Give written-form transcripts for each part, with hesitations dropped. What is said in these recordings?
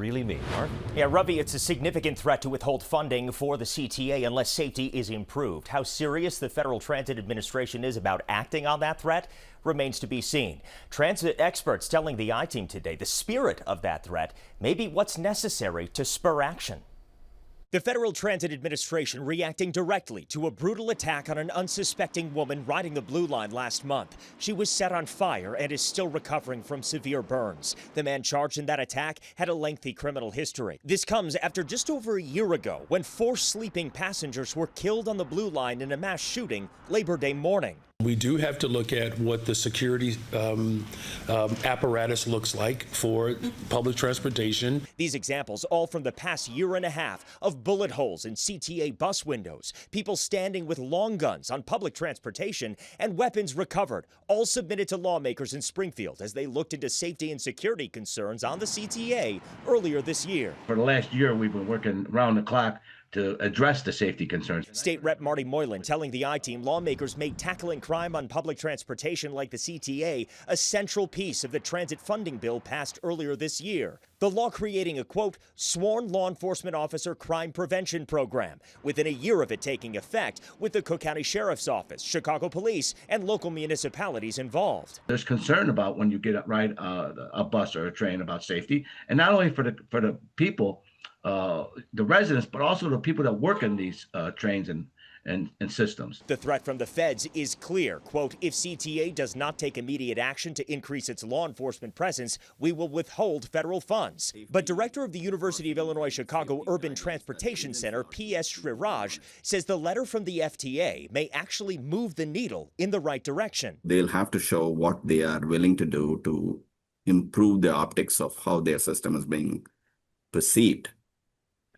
really mean, Mark? Yeah, Ravi, it's a significant threat to withhold funding for the CTA unless safety is improved. How serious the Federal Transit Administration is about acting on that threat remains to be seen. Transit experts telling the I-Team today the spirit of that threat may be what's necessary to spur action. The Federal Transit Administration reacting directly to a brutal attack on an unsuspecting woman riding the Blue Line last month. She was set on fire and is still recovering from severe burns. The man charged in that attack had a lengthy criminal history. This comes after just over a year ago when 4 sleeping passengers were killed on the Blue Line in a mass shooting Labor Day morning. We do have to look at what the security apparatus looks like for public transportation. These examples all from the past year and a half of bullet holes in CTA bus windows, people standing with long guns on public transportation, and weapons recovered, all submitted to lawmakers in Springfield as they looked into safety and security concerns on the CTA earlier this year. For the last year, we've been working around the clock to address the safety concerns. State Rep Marty Moylan telling the I-Team lawmakers made tackling crime on public transportation like the CTA a central piece of the transit funding bill passed earlier this year. The law creating a, quote, sworn law enforcement officer crime prevention program within a year of it taking effect, with the Cook County Sheriff's Office, Chicago Police, and local municipalities involved. There's concern about when you get ride a bus or a train about safety, and not only for the people, the residents, but also the people that work in these trains and systems. The threat from the feds is clear. Quote, if CTA does not take immediate action to increase its law enforcement presence, we will withhold federal funds. But director of the University of Illinois Chicago Urban Transportation Center, P.S. Shriraj, says the letter from the FTA may actually move the needle in the right direction. They'll have to show what they are willing to do to improve the optics of how their system is being perceived.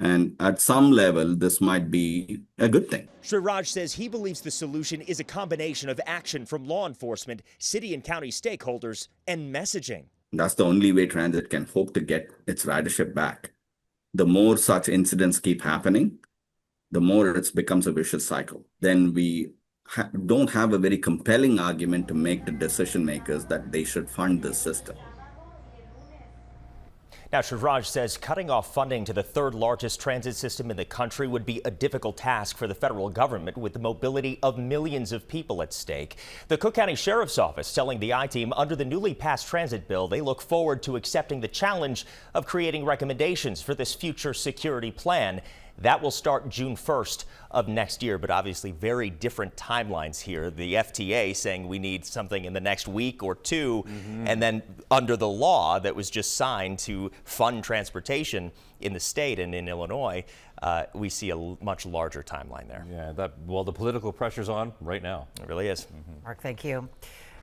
And at some level, this might be a good thing. Shriraj says he believes the solution is a combination of action from law enforcement, city and county stakeholders, and messaging. That's the only way transit can hope to get its ridership back. The more such incidents keep happening, the more it becomes a vicious cycle. Then we don't have a very compelling argument to make to decision makers that they should fund this system. Now, Shriraj says cutting off funding to the third largest transit system in the country would be a difficult task for the federal government with the mobility of millions of people at stake. The Cook County Sheriff's Office telling the I-Team under the newly passed transit bill, they look forward to accepting the challenge of creating recommendations for this future security plan. That will start June 1st of next year, but obviously very different timelines here. The FTA saying we need something in the next week or two, and then under the law that was just signed to fund transportation in the state and in Illinois, we see a much larger timeline there. Yeah, well, the political pressure's on right now. It really is. Mark, thank you.